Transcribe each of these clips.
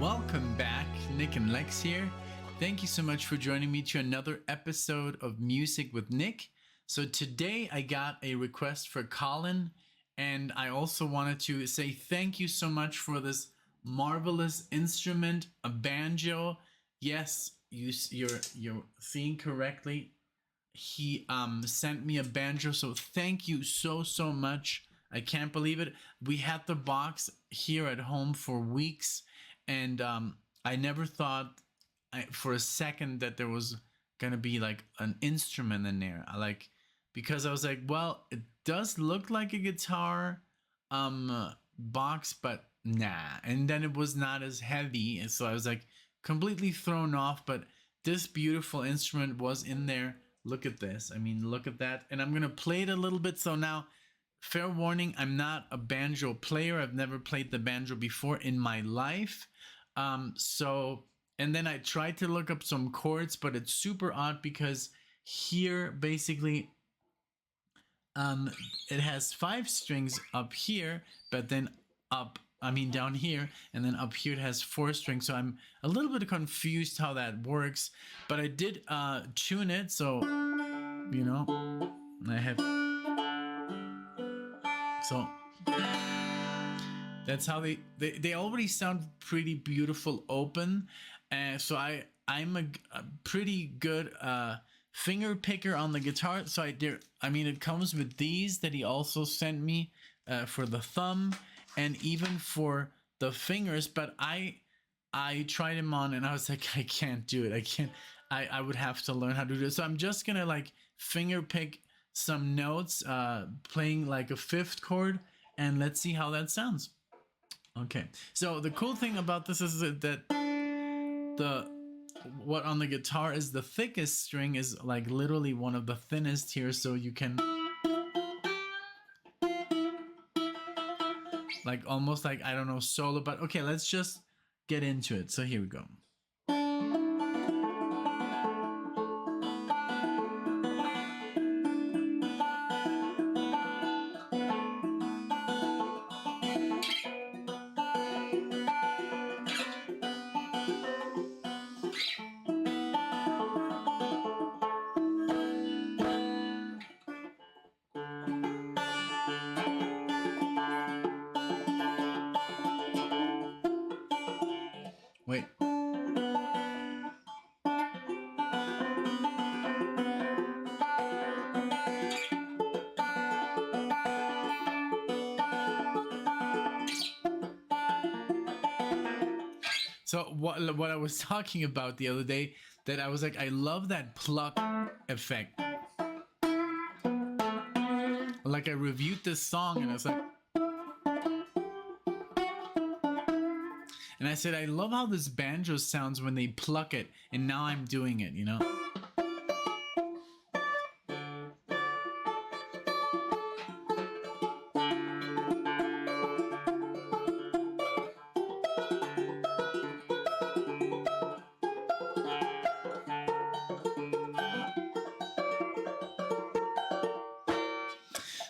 Welcome back, Nick and Lex here. Thank you so much for joining me to another episode of Music with Nick. So today I got a request for Colin, and I also wanted to say thank you so much for this marvelous instrument, a banjo. Yes, you're seeing correctly. He sent me a banjo, so thank you so much. I can't believe it. We had the box here at home for weeks, and I never thought for a second that there was gonna be like an instrument in there. Because I was like, well, it does look like a guitar box, but nah. And then it was not as heavy, and so I was like completely thrown off. But this beautiful instrument was in there. Look at this. I mean, look at that. And I'm gonna play it a little bit. So now, fair warning, I'm not a banjo player. I've never played the banjo before in my life. And then I tried to look up some chords, but it's super odd because here basically it has 5 strings up here, but then down here, and then up here it has 4 strings. So I'm a little bit confused how that works, but I did tune it, so you know, I have, so that's how they already sound pretty beautiful open. So I'm a pretty good finger picker on the guitar. So it comes with these that he also sent me for the thumb and even for the fingers. But I tried him on and I was like, I can't do it. I would have to learn how to do it. So I'm just gonna like finger pick some notes, playing like a 5th chord, and let's see how that sounds. Okay, so the cool thing about this is that what on the guitar is the thickest string is like literally one of the thinnest here, so you can like almost like, I don't know, solo. But okay, let's just get into it. So here we go. Wait. So what I was talking about the other day, that I was like, I love that pluck effect. Like I reviewed this song and I was like, and I said, I love how this banjo sounds when they pluck it, and now I'm doing it, you know?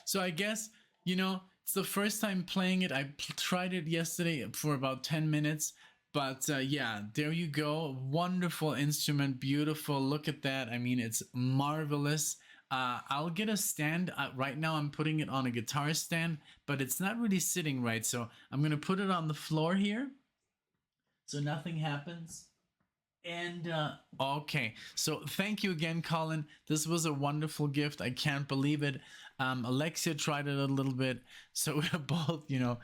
So I guess, you know, it's the first time playing it. I tried it yesterday for about 10 minutes. But yeah, there you go. Wonderful instrument. Beautiful. Look at that. I mean, it's marvelous. I'll get a stand. Right now I'm putting it on a guitar stand, but it's not really sitting right. So I'm going to put it on the floor here so nothing happens. And okay, so thank you again, Colin. This was a wonderful gift. I can't believe it. Alexia tried it a little bit, so we're both, you know,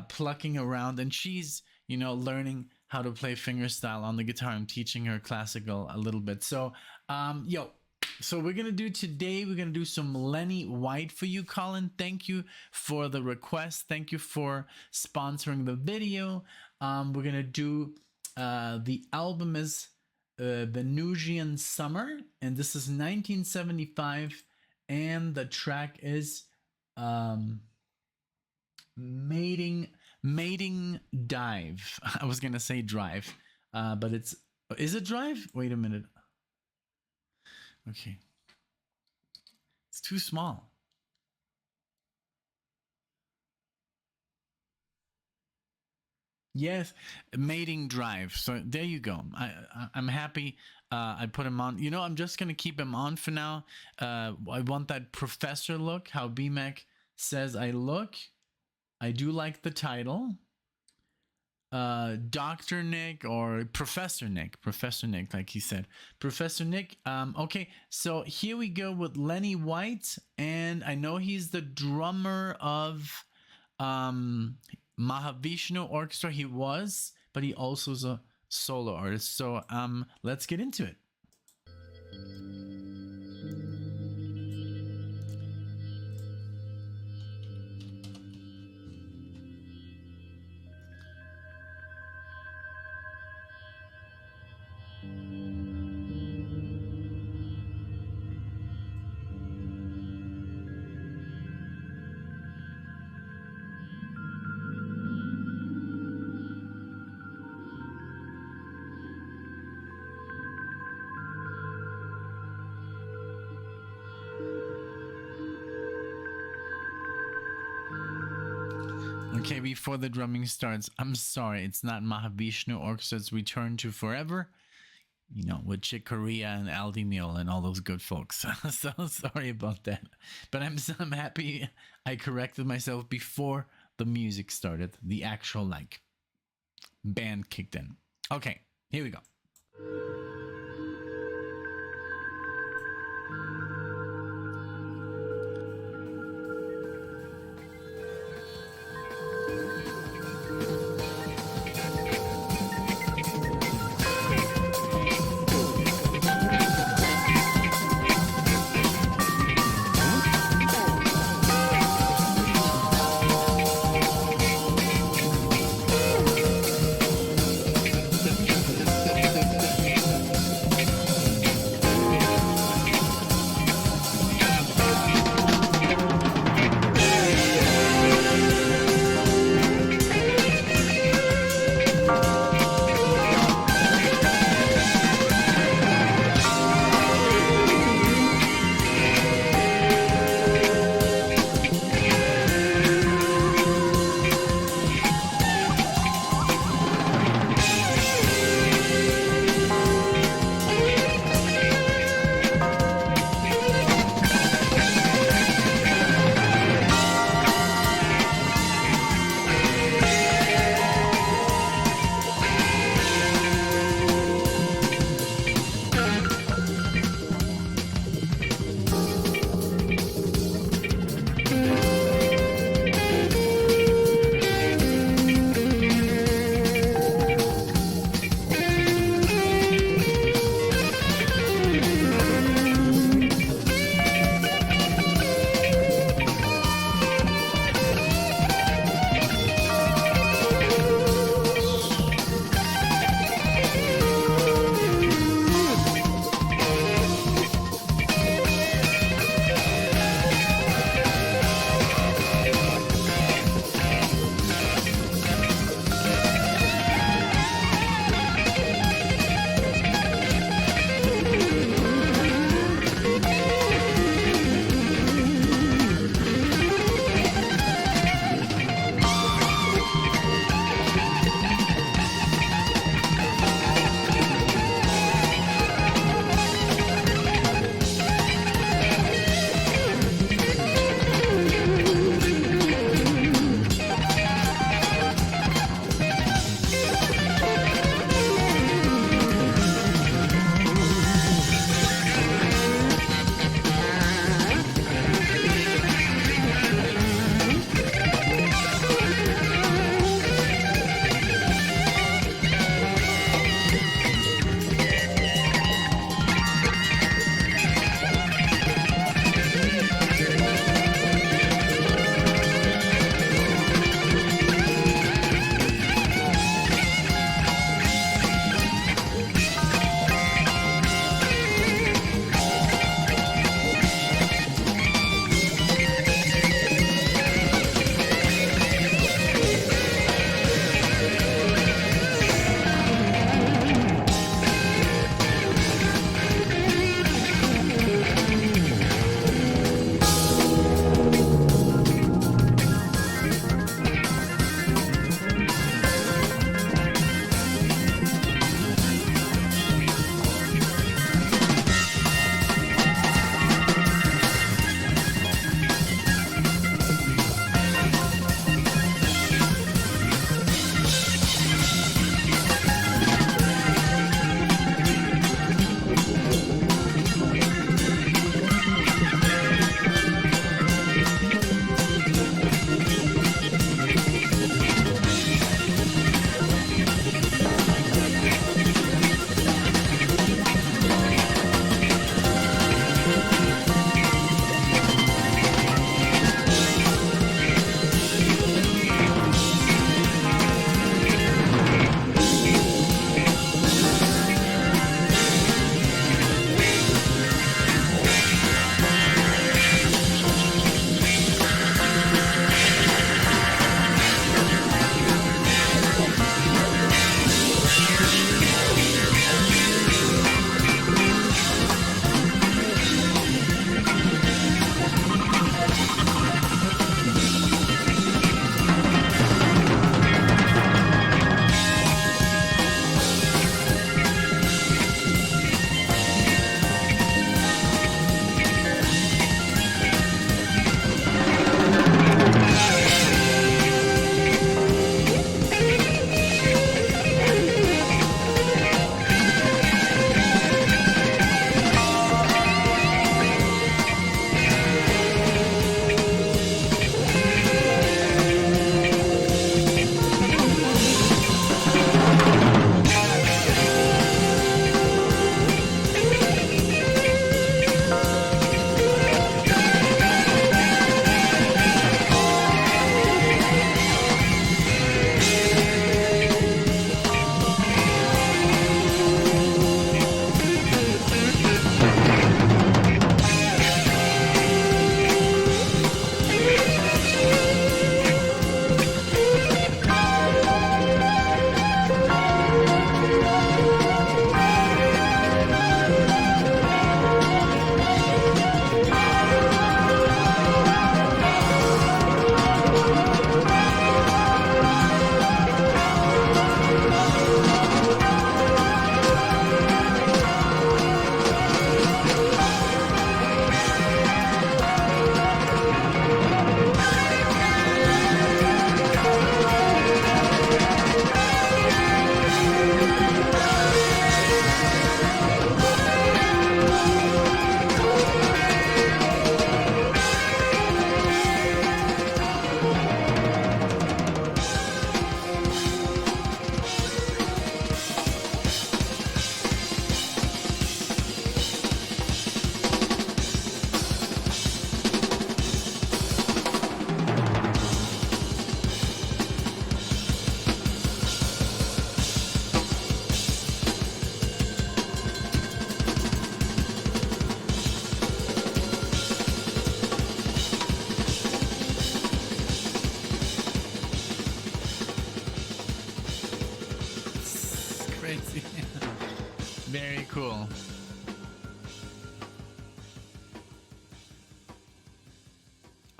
plucking around, and she's, you know, learning how to play fingerstyle on the guitar. I'm teaching her classical a little bit. So, so we're gonna do some Lenny White for you, Colin. Thank you for the request. Thank you for sponsoring the video. We're gonna do. The album is Venusian Summer, and this is 1975, and the track is Mating Dive. I was gonna say Drive, but is it Drive? Wait a minute. Okay, it's too small. Yes, mating drive. So there you go. I'm happy. I put him on. You know, I'm just gonna keep him on for now. I want that professor look. How BMAC says I look. I do like the title. Dr. Nick or Professor Nick, like he said. Professor Nick. Okay, so here we go with Lenny White, and I know he's the drummer of Mahavishnu Orchestra. He was, but he also is a solo artist. So let's get into it. Okay, before the drumming starts, I'm sorry, it's not Mahavishnu Orchestra's Return to Forever, you know, with Chick Corea and Aldi Meal and all those good folks. So sorry about that. But I'm happy I corrected myself before the music started, the actual, like, band kicked in. Okay, here we go.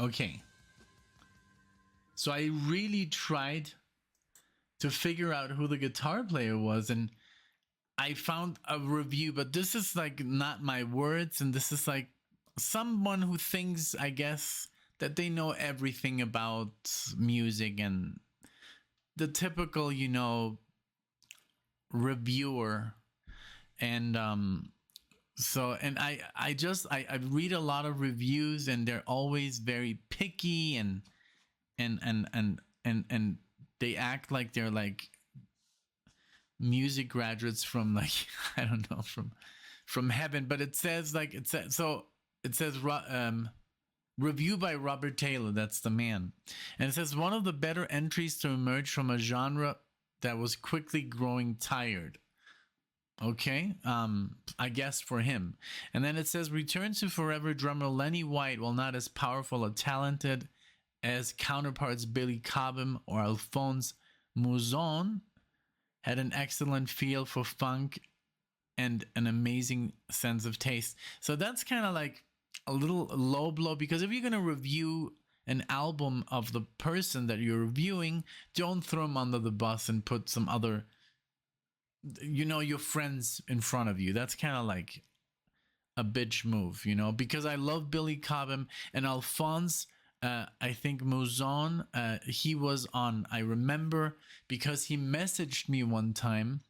Okay. So I really tried to figure out who the guitar player was, and I found a review, but this is like not my words, and this is like someone who thinks, I guess, that they know everything about music, and the typical, reviewer. And so and I read a lot of reviews, and they're always very picky, and they act like they're like music graduates from, like, I don't know, from heaven. But it says, like, it says review by Robert Taylor, that's the man. And it says one of the better entries to emerge from a genre that was quickly growing tired. Okay, I guess for him. And then it says return to forever drummer Lenny White, while not as powerful or talented as counterparts Billy Cobham or Alphonse Mouzon, had an excellent feel for funk and an amazing sense of taste. So that's kind of like a little low blow, because if you're going to review an album of the person that you're reviewing, don't throw them under the bus and put some other, your friends in front of you. That's kind of like a bitch move, because I love Billy Cobham and Alphonse. I think Mouzon, he was on, I remember, because he messaged me one time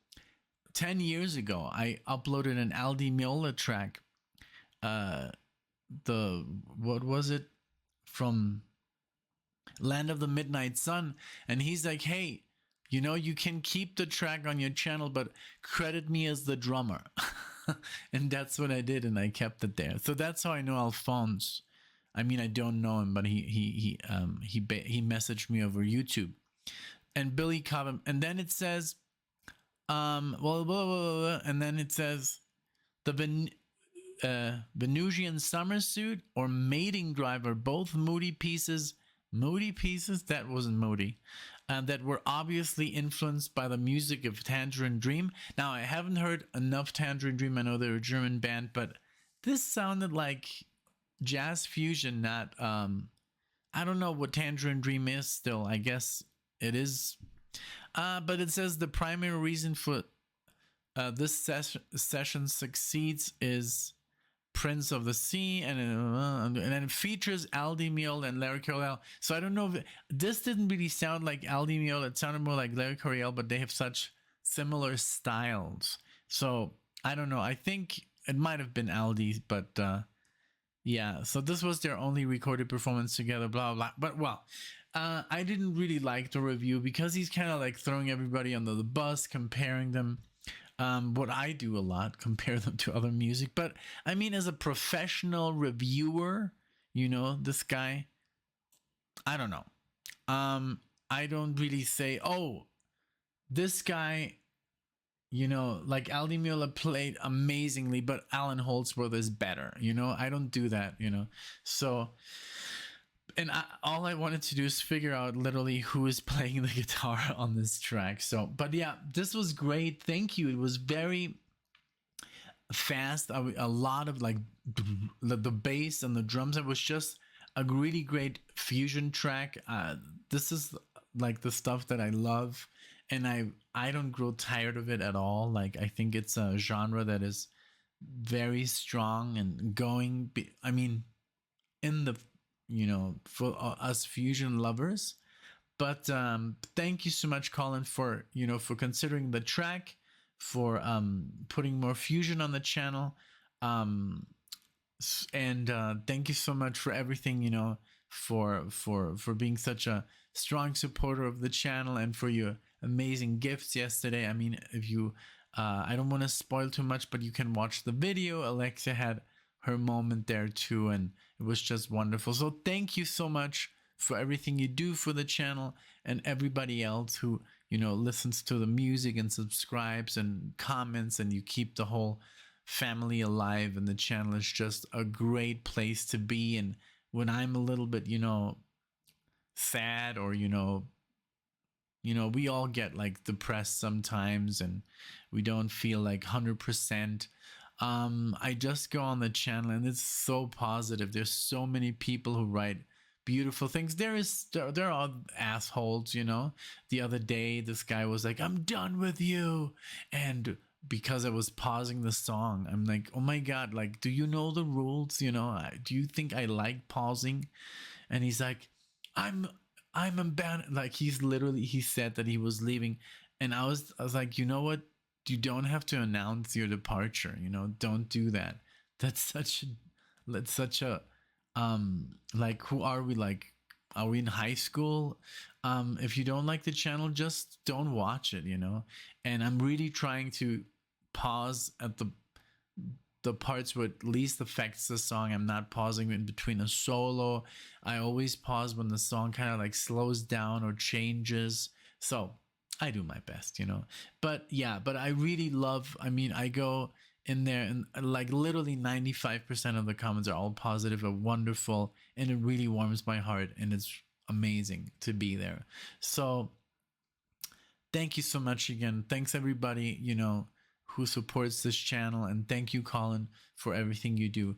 10 years ago. I uploaded an Aldi Meola track. What was it? From Land of the Midnight Sun. And he's like, hey, you can keep the track on your channel, but credit me as the drummer. And that's what I did, and I kept it there. So that's how I know Alphonse. I mean, I don't know him, but he messaged me over YouTube. And Billy Cobham, and then it says, and then it says the Venusian Summer Suit or Mating Drive are both moody pieces. Moody pieces? That wasn't moody. That were obviously influenced by the music of Tangerine Dream. Now, I haven't heard enough Tangerine Dream. I know they're a German band, but this sounded like jazz fusion, not I don't know what Tangerine Dream is still. I guess it is. But it says the primary reason for this session succeeds is Prince of the Sea, and then it features Aldi Meola and Larry Coryell. So I don't know if this didn't really sound like Aldi Meola. It sounded more like Larry Coryell, but they have such similar styles. So I don't know. I think it might have been Aldi, but yeah. So this was their only recorded performance together. Blah blah. But well, I didn't really like the review because he's kind of like throwing everybody under the bus, comparing them. What I do a lot, compare them to other music. But I mean, as a professional reviewer, this guy, I don't know. I don't really say, oh, this guy, like Aldi Meola played amazingly, but Alan Holdsworth is better. I don't do that. So. And all I wanted to do is figure out literally who is playing the guitar on this track. So, but yeah, this was great. Thank you. It was very fast. A lot of like the bass and the drums. It was just a really great fusion track. This is like the stuff that I love, and I don't grow tired of it at all. Like, I think it's a genre that is very strong and going. I mean, in the for us fusion lovers. But thank you so much, Colin, for for considering the track, for putting more fusion on the channel, and thank you so much for everything, for being such a strong supporter of the channel, and for your amazing gifts yesterday. I mean, if you I don't want to spoil too much, but you can watch the video. Alexia had her moment there too, and it was just wonderful. So thank you so much for everything you do for the channel, and everybody else who listens to the music and subscribes and comments, and you keep the whole family alive. And the channel is just a great place to be. And when I'm a little bit sad, or we all get like depressed sometimes, and we don't feel like 100%. I just go on the channel, and it's so positive. There's so many people who write beautiful things. There are assholes, you know. The other day this guy was like, I'm done with you, and because I was pausing the song, I'm like, oh my god, like, do you know the rules, you know? Do you think I like pausing? And he's like, i'm I'm abandoned. Like, he said that he was leaving, and I was like, you know what, you don't have to announce your departure, you know, don't do that. That's such a like, who are we, like, are we in high school? If you don't like the channel, just don't watch it, you know. And I'm really trying to pause at the parts where it least affects the song. I'm not pausing in between a solo. I always pause when the song kind of like slows down or changes. So I do my best, you know. But yeah, but I really love, I mean, I go in there and like literally 95% of the comments are all positive and wonderful, and it really warms my heart, and it's amazing to be there. So thank you so much again. Thanks everybody, you know, who supports this channel, and thank you, Colin, for everything you do.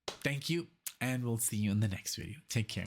Thank you, and we'll see you in the next video. Take care.